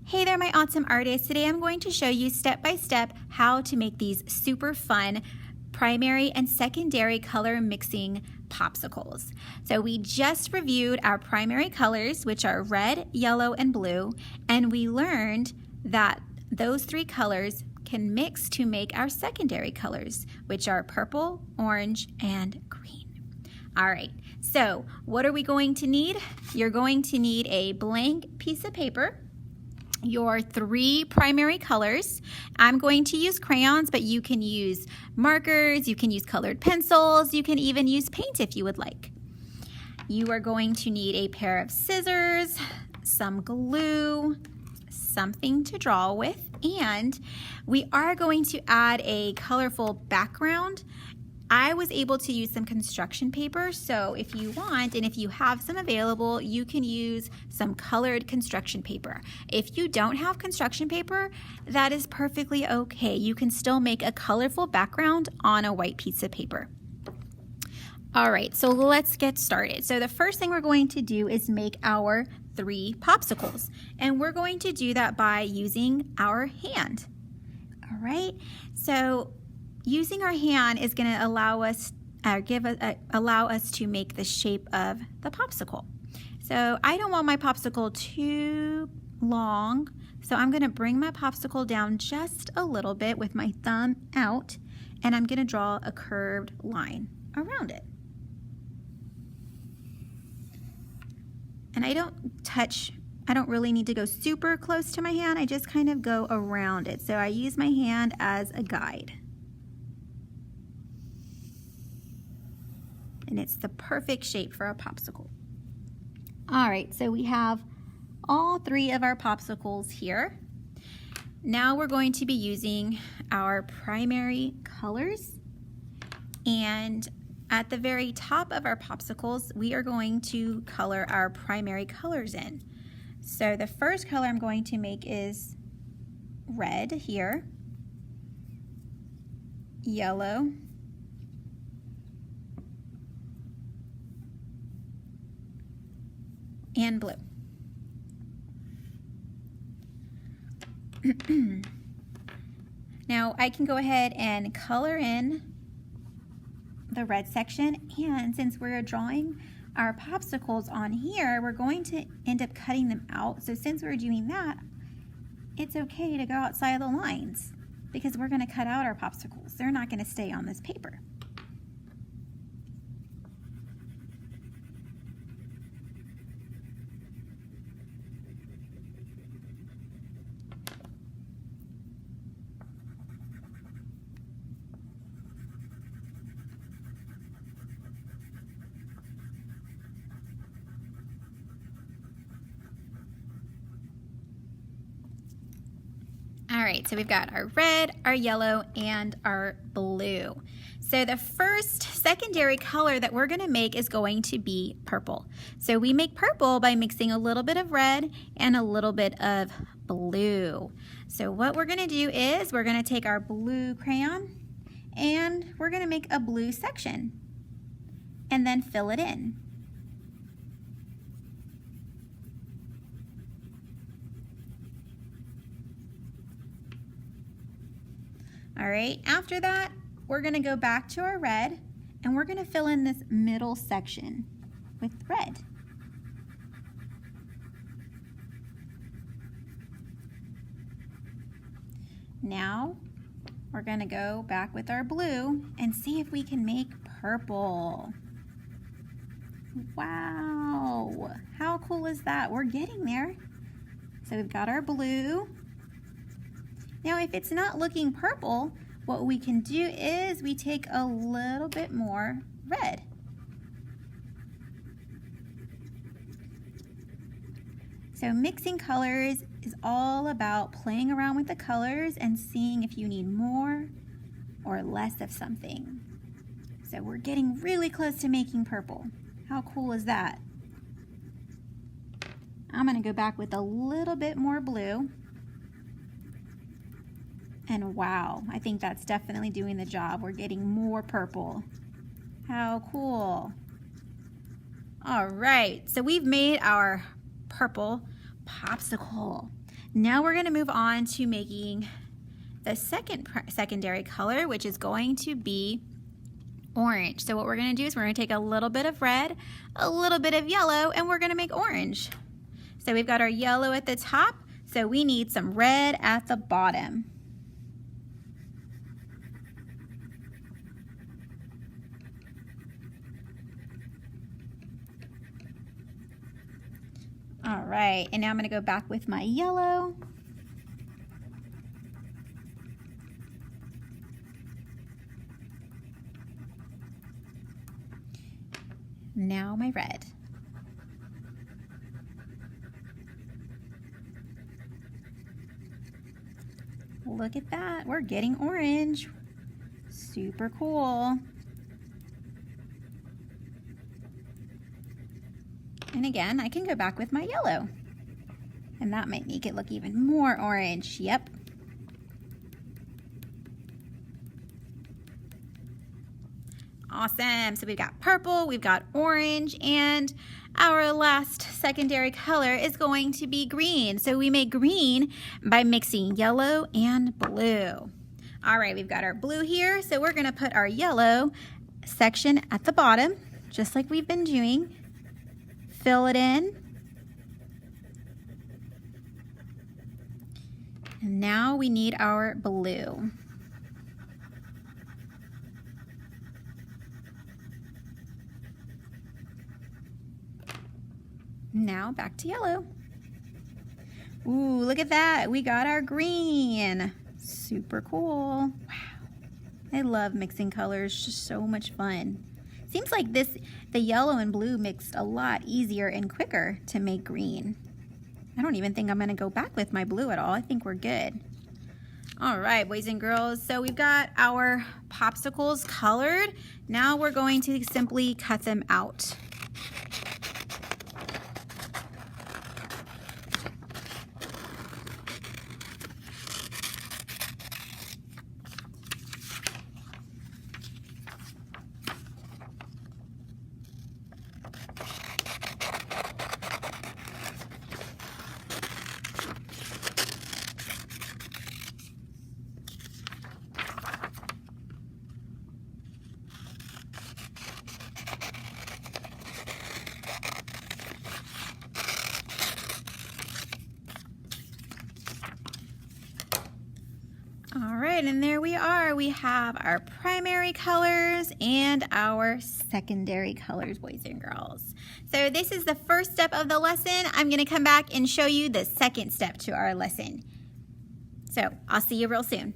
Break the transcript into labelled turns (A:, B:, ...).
A: Hey there, my awesome artists. Today I'm going to show you step by step how to make these super fun primary and secondary color mixing popsicles. So we just reviewed our primary colors, which are red, yellow, and blue, and we learned that those three colors can mix to make our secondary colors, which are purple, orange, and green. All right, so what are we going to need? You're going to need a blank piece of paper, your three primary colors. I'm going to use crayons, but you can use markers, you can use colored pencils, you can even use paint if you would like. You are going to need a pair of scissors, some glue, something to draw with, and we are going to add a colorful background. I was able to use some construction paper, so if you want and if you have some available, you can use some colored construction paper. If you don't have construction paper, that is perfectly okay. You can still make a colorful background on a white piece of paper. All right, so let's get started. So the first thing we're going to do is make our three popsicles, and we're going to do that by using our hand. All right, so using our hand is going to allow us to make the shape of the popsicle. So I don't want my popsicle too long, so I'm going to bring my popsicle down just a little bit with my thumb out, and I'm going to draw a curved line around it. And I don't really need to go super close to my hand, I just kind of go around it. So I use my hand as a guide. And it's the perfect shape for a popsicle. All right, so we have all three of our popsicles here. Now we're going to be using our primary colors, and at the very top of our popsicles, we are going to color our primary colors in. So the first color I'm going to make is red here, yellow, and blue. Now I can go ahead and color in the red section, and since we're drawing our popsicles on here, we're going to end up cutting them out. So since we're doing that, it's okay to go outside of the lines because we're going to cut out our popsicles. They're not going to stay on this paper. All right, so we've got our red, our yellow, and our blue. So the first secondary color that we're going to make is going to be purple. So we make purple by mixing a little bit of red and a little bit of blue. So what we're going to do is we're going to take our blue crayon and we're going to make a blue section and then fill it in. All right, after that, we're gonna go back to our red and we're gonna fill in this middle section with red. Now, we're gonna go back with our blue and see if we can make purple. Wow, how cool is that? We're getting there. So we've got our blue. Now, if it's not looking purple, what we can do is we take a little bit more red. So mixing colors is all about playing around with the colors and seeing if you need more or less of something. So we're getting really close to making purple. How cool is that? I'm going to go back with a little bit more blue. And wow, I think that's definitely doing the job. We're getting more purple. How cool. All right, so we've made our purple popsicle. Now we're going to move on to making the secondary color, which is going to be orange. So what we're going to do is we're going to take a little bit of red, a little bit of yellow, and we're going to make orange. So we've got our yellow at the top, so we need some red at the bottom. All right, and now I'm going to go back with my yellow. Now my red. Look at that, we're getting orange. Super cool. And again, I can go back with my yellow. And that might make it look even more orange. Yep. Awesome. So we've got purple, we've got orange, and our last secondary color is going to be green. So we make green by mixing yellow and blue. All right, we've got our blue here. So we're going to put our yellow section at the bottom, just like we've been doing. Fill it in. And now we need our blue. Now back to yellow. Ooh, look at that. We got our green. Super cool. Wow. I love mixing colors. Just so much fun. Seems like the yellow and blue mixed a lot easier and quicker to make green. I don't even think I'm going to go back with my blue at all. I think we're good. All right, boys and girls. So we've got our popsicles colored. Now we're going to simply cut them out. All right, and there we are. We have our primary colors and our secondary colors, boys and girls. So this is the first step of the lesson. I'm going to come back and show you the second step to our lesson. So I'll see you real soon.